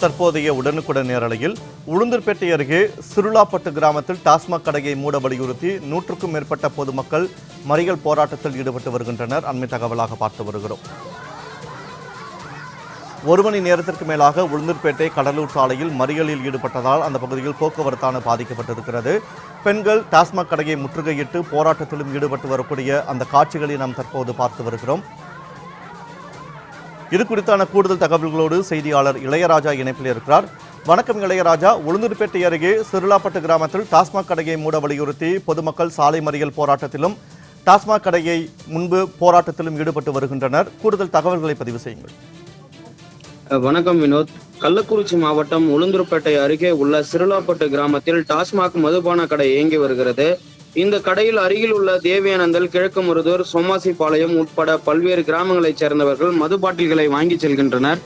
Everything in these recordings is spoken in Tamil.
தற்போதைய உடனுக்குடன் நேரலையில் உளுந்தூர்பேட்டை அருகே சிருளாப்பட்டு கிராமத்தில் டாஸ்மாக் கடையை மூட வலியுறுத்தி 100க்கும் மேற்பட்ட பொதுமக்கள் மறியல் போராட்டத்தில் ஈடுபட்டு வருகின்றனர். அண்மை தகவலாக பார்த்து வருகிறோம். 1 மணி நேரத்திற்கு மேலாக உளுந்தூர்பேட்டை கடலூர் சாலையில் மறியலில் ஈடுபட்டதால் அந்த பகுதியில் போக்குவரத்தான பாதிக்கப்பட்டிருக்கிறது. பெண்கள் டாஸ்மாக் கடையை முற்றுகையிட்டு போராட்டத்திலும் ஈடுபட்டு வரக்கூடிய அந்த காட்சிகளை நாம் தற்போது பார்த்து வருகிறோம். இது குறித்தான கூடுதல் தகவல்களோடு செய்தியாளர் இளையராஜா இணைப்பில் இருக்கிறார். வணக்கம் இளையராஜா. உளுந்தூர்பேட்டை அருகே சிருளாப்பட்டு கிராமத்தில் டாஸ்மாக் கடையை மூட வலியுறுத்தி பொதுமக்கள் சாலை மறியல் போராட்டத்திலும் டாஸ்மாக் கடையை முன்பு போராட்டத்திலும் ஈடுபட்டு வருகின்றனர். கூடுதல் தகவல்களை பதிவு செய்யுங்கள். வணக்கம் வினோத். கள்ளக்குறிச்சி மாவட்டம் உளுந்தூர்பேட்டை அருகே உள்ள சிருளாப்பட்டு கிராமத்தில் டாஸ்மாக் மதுபான கடை இயங்கி வருகிறது. இந்த கடையில் அருகில் உள்ள தேவியானந்தல், கிழக்குமருதூர், சோமாசிபாளையம் உட்பட பல்வேறு கிராமங்களைச் சேர்ந்தவர்கள் மது பாட்டில்களை வாங்கி செல்கின்றனர்.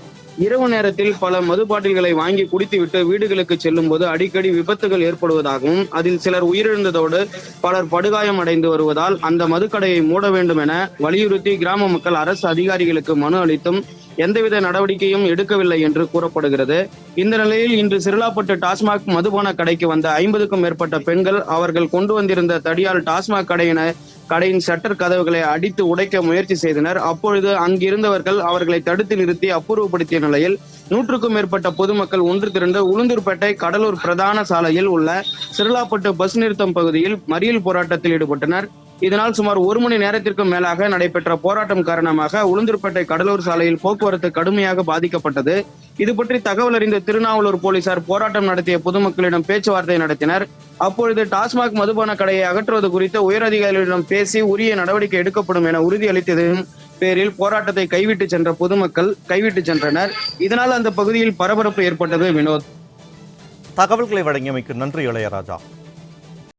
இரவு நேரத்தில் பல மது பாட்டில்களை வாங்கி குடித்துவிட்டு வீடுகளுக்கு செல்லும் போது அடிக்கடி விபத்துகள் ஏற்படுவதாகவும் அதில் சிலர் உயிரிழந்ததோடு பலர் படுகாயம் அடைந்து வருவதால் அந்த மதுக்கடையை மூட வேண்டும் என வலியுறுத்தி கிராம மக்கள் அரசு அதிகாரிகளுக்கு மனு அளித்தும் எந்தவித நடவடிக்கையும் எடுக்கவில்லை என்று கூறப்படுகிறது. இந்த நிலையில் இன்று சிருளாப்பட்டு டாஸ்மாக் மதுபான கடைக்கு வந்த 50க்கும் மேற்பட்ட பெண்கள் அவர்கள் கொண்டு வந்திருந்த தடியால் டாஸ்மாக் கடையின் ஷட்டர் கதவுகளை அடித்து உடைக்க முயற்சி செய்தனர். அப்பொழுது அங்கிருந்தவர்கள் அவர்களை தடுத்து நிறுத்தி அப்புறப்படுத்திய நிலையில் 100க்கும் மேற்பட்ட பொதுமக்கள் ஒன்று திரண்டு உளுந்தூர்பேட்டை கடலூர் பிரதான சாலையில் உள்ள சிருளாப்பட்டு பஸ் நிறுத்தம் பகுதியில் மறியல் போராட்டத்தில் ஈடுபட்டனர். இதனால் சுமார் 1 மணி நேரத்திற்கும் மேலாக நடைபெற்ற போராட்டம் காரணமாக உளுந்தூர்பேட்டை கடலூர் சாலையில் போக்குவரத்து கடுமையாக பாதிக்கப்பட்டது. இது பற்றி தகவல் அறிந்த திருநாவலூர் போலீசார் போராட்டம் நடத்திய பொதுமக்களிடம் பேச்சுவார்த்தை நடத்தினர். அப்பொழுது டாஸ்மாக் மதுபான கடையை அகற்றுவது குறித்து உயரதிகாரிகளிடம் பேசி உரிய நடவடிக்கை எடுக்கப்படும் என உறுதியளித்ததன் பேரில் போராட்டத்தை கைவிட்டு சென்ற பொதுமக்கள் கைவிட்டு சென்றனர். இதனால் அந்த பகுதியில் பரபரப்பு ஏற்பட்டது. வினோத், தகவல்களை வழங்கியமைக்கு நன்றி இளையராஜா.